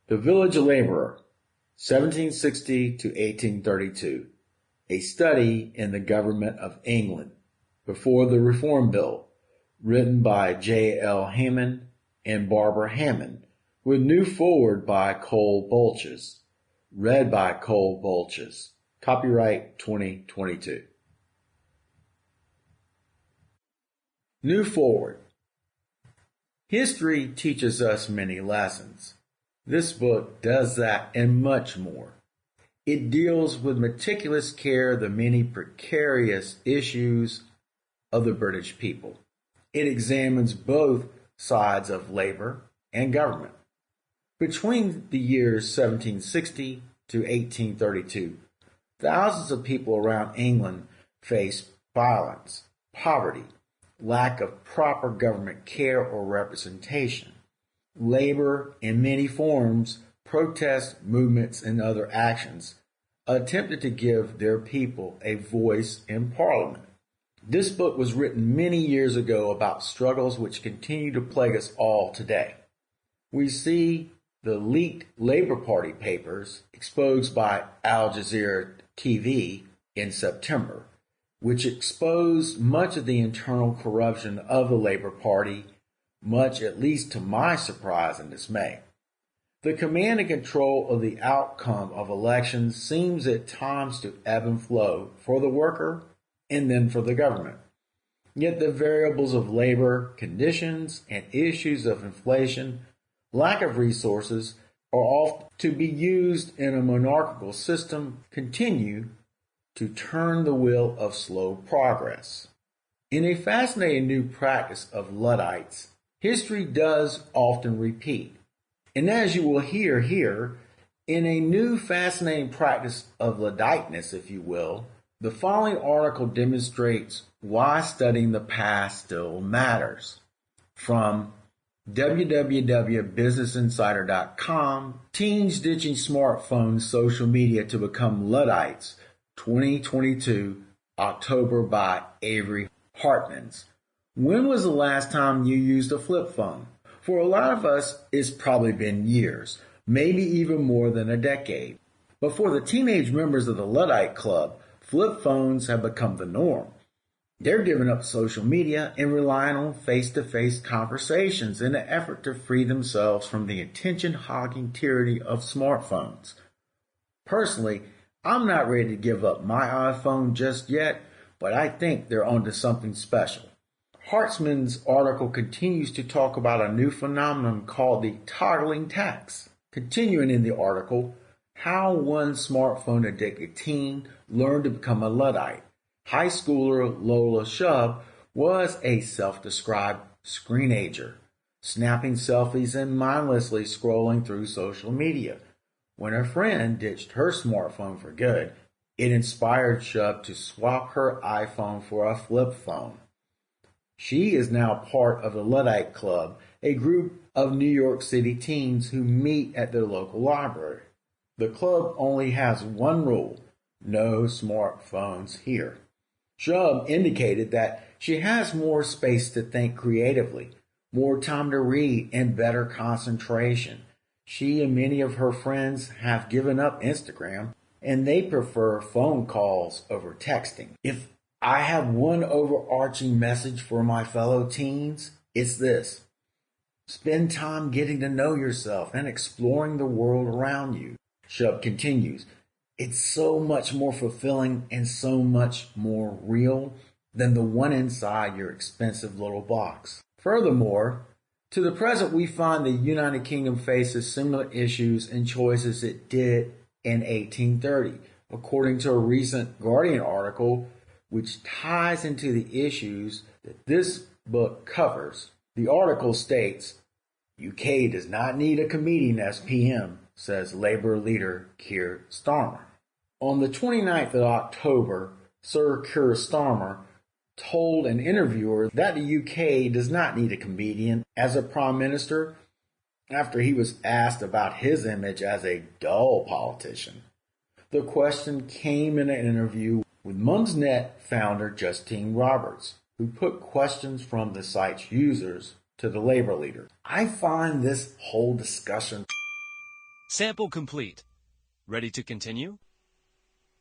The Village Laborer, 1760 to 1832, a study in the government of England before the Reform Bill, written by J. L. Hammond and Barbara Hammond, with new foreword by Cole Bolchoz, read by Cole Bolchoz. Copyright 2022. New foreword. History teaches us many lessons. This book does that and much more. It deals with meticulous care the many precarious issues of the British people. It examines both sides of labor and government. Between the years 1760 to 1832, thousands of people around England faced violence, poverty, lack of proper government care or representation, labor in many forms, protest movements, and other actions attempted to give their people a voice in Parliament. This book was written many years ago about struggles which continue to plague us all today. We see the leaked Labour Party papers exposed by Al Jazeera TV in September, which exposed much of the internal corruption of the Labour Party, much at least to my surprise and dismay. The command and control of the outcome of elections seems at times to ebb and flow for the worker and then for the government. Yet the variables of labor conditions and issues of inflation, lack of resources, are all to be used in a monarchical system continue to turn the wheel of slow progress. In a fascinating new practice of Luddites, history does often repeat. And as you will hear here, in a new fascinating practice of Ludditeness, if you will, the following article demonstrates why studying the past still matters. From www.businessinsider.com, Teens Ditching Smartphones, Social Media to Become Luddites, 2022, October, by Avery Hartmans. When was the last time you used a flip phone? For a lot of us, it's probably been years, maybe even more than a decade. But for the teenage members of the Luddite Club, flip phones have become the norm. They're giving up social media and relying on face-to-face conversations in an effort to free themselves from the attention-hogging tyranny of smartphones. Personally, I'm not ready to give up my iPhone just yet, but I think they're onto something special. Hartman's article continues to talk about a new phenomenon called the toggling tax. Continuing in the article, how one smartphone addicted teen learned to become a Luddite. High schooler Lola Shub was a self-described screenager, snapping selfies and mindlessly scrolling through social media. When a friend ditched her smartphone for good, it inspired Shub to swap her iPhone for a flip phone. She is now part of the Luddite Club, a group of New York City teens who meet at their local library. The club only has one rule: no smartphones here. Shub indicated that she has more space to think creatively, more time to read, and better concentration. She and many of her friends have given up Instagram, and they prefer phone calls over texting. If I have one overarching message for my fellow teens, it's this: spend time getting to know yourself and exploring the world around you. Shub continues, it's so much more fulfilling and so much more real than the one inside your expensive little box. Furthermore, to the present, we find the United Kingdom faces similar issues and choices it did in 1830, according to a recent Guardian article which ties into the issues that this book covers. The article states, UK does not need a comedian as PM, says Labour leader Keir Starmer. On the 29th of October, Sir Keir Starmer told an interviewer that the UK does not need a comedian as a prime minister after he was asked about his image as a dull politician. The question came in an interview with Mumsnet founder Justine Roberts, who put questions from the site's users to the Labour leader. I find this whole discussion Sample complete. Ready to continue?